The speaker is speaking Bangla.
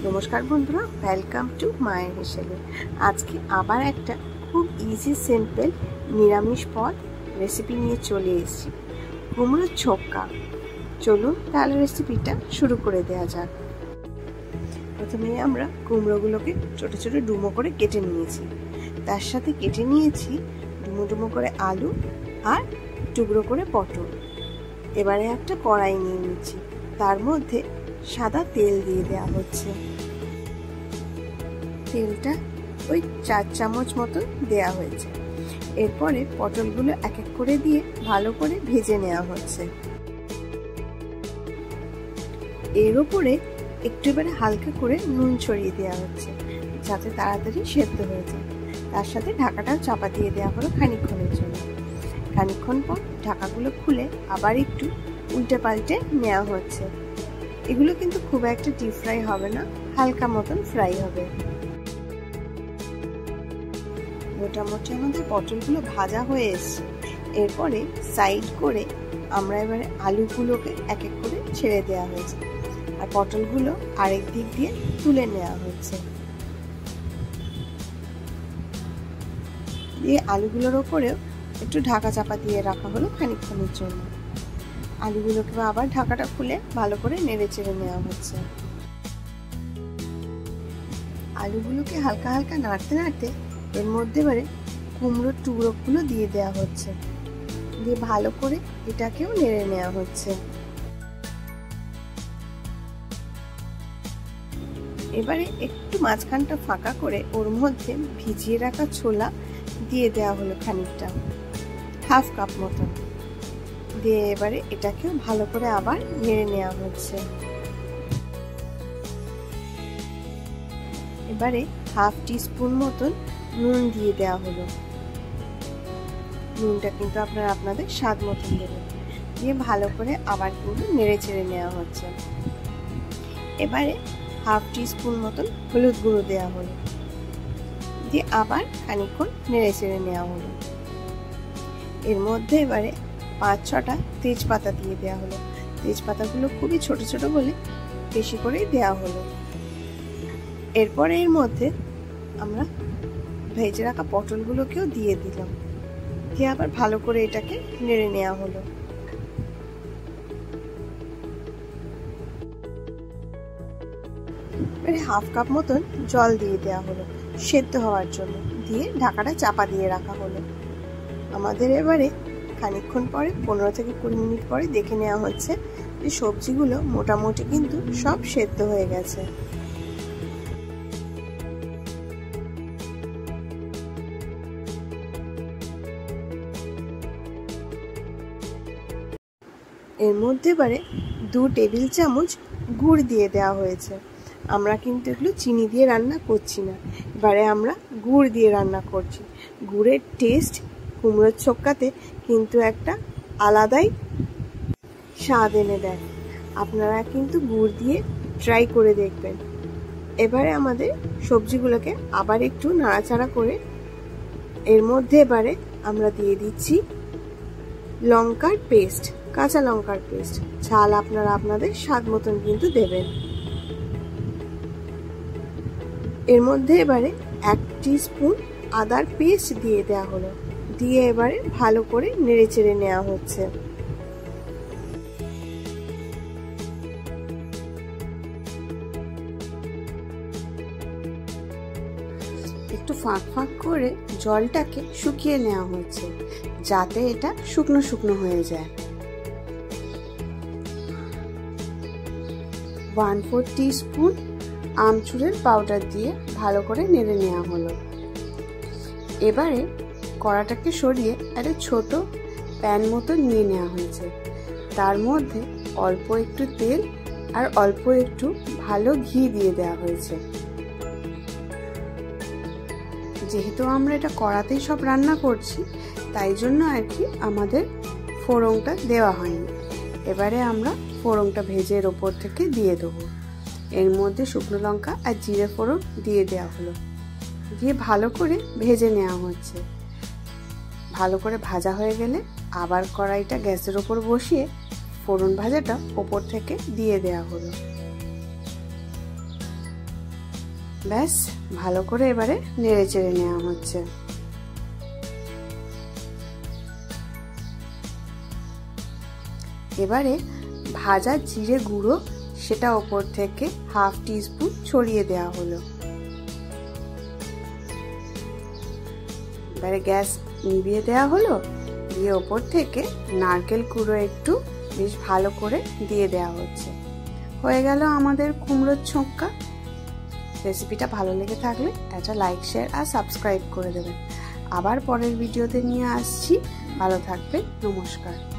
নমস্কার বন্ধুরা, ওয়েলকাম টু মায়ের হিসেবে। আজকে আবার একটা খুব ইজি সিম্পল নিরামিষ পদ রেসিপি নিয়ে চলে এসেছি, কুমড়োর ছক্কা। চলুন তাহলে রেসিপিটা শুরু করে দেওয়া যাক। প্রথমে আমরা কুমড়োগুলোকে ছোট ছোট ডুমো করে কেটে নিয়েছি, তার সাথে কেটে নিয়েছি ডুমো ডুমো করে আলু আর টুকরো করে পটল। এবারে একটা কড়াই নিয়ে নিচ্ছি, তার মধ্যে সাদা তেল দিয়ে দেওয়া হচ্ছে। তেলটা ওই 4 চামচ মতো দেওয়া হয়েছে। এরপরে পটলগুলো এক এক করে দিয়ে ভালো করে ভেজে নেওয়া হচ্ছে। এর উপরে একটু এবারে হালকা করে নুন ছড়িয়ে দেওয়া হচ্ছে, যাতে তাড়াতাড়ি সেদ্ধ হয়ে যায়। তার সাথে ঢাকাটাও চাপা দিয়ে দেওয়া হলো খানিকক্ষণের জন্য। খানিকক্ষণ পর ঢাকাগুলো খুলে আবার একটু উল্টে পাল্টে নেওয়া হচ্ছে। এগুলো কিন্তু খুব একটা ডিপ ফ্রাই হবে না, হালকা মতন ফ্রাই হবে। মোটামুটি আমাদের পটলগুলো ভাজা হয়ে এসছে। এরপরে সাইড করে আমরা এবারে আলুগুলোকে এক এক করে ছেড়ে দেওয়া হয়েছে, আর পটলগুলো আরেক দিক দিয়ে তুলে নেওয়া হচ্ছে। দিয়ে আলুগুলোর ওপরেও একটু ঢাকা চাপা দিয়ে রাখা হলো খানিকক্ষণের জন্য। আলুগুলোকে আবার ঢাকাটা খুলে ভালো করে নেড়ে চেড়ে নেওয়া হচ্ছে। আলুগুলোকে হালকা হালকা নাড়তে নাড়তে এর মধ্যে এবারে কুমড়োর টুকরোগুলো দিয়ে দেওয়া হচ্ছে, দিয়ে ভালো করে এটাকেও নেড়ে নেওয়া হচ্ছে। এবারে একটু মাঝখানটা ফাঁকা করে ওর মধ্যে ভিজিয়ে রাখা ছোলা দিয়ে দেওয়া হলো খানিকটা, হাফ কাপ মতো। দিয়ে এবারে এটাকেও ভালো করে আবার নেড়ে নেওয়া হচ্ছে। এবারে হাফ টিস্পুন মতন নুন দিয়ে দেওয়া হলো। নুনটা কিন্তু আপনারা আপনাদের স্বাদ মতন দেবেন। দিয়ে ভালো করে আবার কিন্তু নেড়ে চেড়ে নেওয়া হচ্ছে। এবারে হাফ টিস্পুন মতন হলুদ গুঁড়ো দেওয়া হলো, দিয়ে আবার খানিকক্ষণ নেড়ে চেড়ে নেওয়া হলো। এর মধ্যে এবারে 5-6টা তেজপাতা দিয়ে দেওয়া হলো। তেজপাতাগুলো খুবই ছোট ছোট বলে বেশি করেই দেওয়া হলো। এরপরে এর মধ্যে আমরা ভেজে রাখা পটলগুলোকেও দিয়ে দিলাম, দিয়ে আবার ভালো করে এটাকে নেড়ে নেওয়া হলো। এবারে হাফ কাপ মতন জল দিয়ে দেওয়া হলো সেদ্ধ হওয়ার জন্য, দিয়ে ঢাকাটা চাপা দিয়ে রাখা হলো। আমাদের এবারে খানিকক্ষণ পরে 15 থেকে 20 মিনিট পরে দেখে নেওয়া হচ্ছে যে সবজিগুলো মোটামুটি কিন্তু সব সেদ্ধ হয়ে গেছে। এর মধ্যে এবারে 2 টেবিল চামচ গুড় দিয়ে দেওয়া হয়েছে। আমরা কিন্তু এগুলো চিনি দিয়ে রান্না করছি না, এবারে আমরা গুড় দিয়ে রান্না করছি। গুড়ের টেস্ট কুমড়োর ছক্কাতে কিন্তু একটা আলাদাই স্বাদ এনে দেয়। আপনারা কিন্তু গুড় দিয়ে ট্রাই করে দেখবেন। এবারে আমাদের সবজিগুলোকে আবার একটু নাড়াচাড়া করে এর মধ্যে এবারে আমরা দিয়ে দিচ্ছি লঙ্কার পেস্ট, কাঁচা লঙ্কার পেস্ট। ঝাল আপনারা আপনাদের স্বাদ মতন কিন্তু দেবেন। এর মধ্যে এবারে 1 টিস্পুন আদার পেস্ট দিয়ে দেওয়া হলো, দিয়ে এবারে ভালো করে নেড়ে চেড়ে নেওয়া হচ্ছে। একটু ফাঁক ফাঁক করে জলটাকে শুকিয়ে নেওয়া হচ্ছে, যাতে এটা শুকনো শুকনো হয়ে যায়। 1/4 টিস্পুন আমচুরের পাউডার দিয়ে ভালো করে নেড়ে নেওয়া হলো। এবারে কড়াটাকে সরিয়ে একটা ছোট প্যান মতো নিয়ে নেওয়া হয়েছে, তার মধ্যে অল্প একটু তেল আর অল্প একটু ভালো ঘি দিয়ে দেওয়া হয়েছে। যেহেতু আমরা এটা কড়াতেই সব রান্না করছি, তাই জন্য আর কি আমাদের ফোড়নটা দেওয়া হয়নি। এবারে আমরা ফোড়নটা ভেজের ওপর থেকে দিয়ে দেবো। এর মধ্যে শুকনো লঙ্কা আর জিরে ফোড়ন দিয়ে দেওয়া হলো, দিয়ে ভালো করে ভেজে নেওয়া হচ্ছে। ভালো করে ভাজা হয়ে গেলে আবার কড়াইটা গ্যাসের ওপর বসিয়ে ফোড়ন ভাজাটা ওপর থেকে দিয়ে দেওয়া হলো। ব্যাস ভালো করে এবারে নেড়ে চেড়ে নেওয়া হচ্ছে। এবারে ভাজা জিরে গুঁড়ো সেটা ওপর থেকে হাফ টিস্পুন ছড়িয়ে দেওয়া হলো। এবারে গ্যাস নিভিয়ে দেওয়া হলো, দিয়ে ওপর থেকে নারকেল কুড়ো একটু বেশ ভালো করে দিয়ে দেওয়া হচ্ছে। হয়ে গেল আমাদের কুমড়োর ছক্কা। রেসিপিটা ভালো লেগে থাকলে একটা লাইক, শেয়ার আর সাবস্ক্রাইব করে দেবেন। আবার পরের ভিডিওতে নিয়ে আসছি। ভালো থাকবেন। নমস্কার।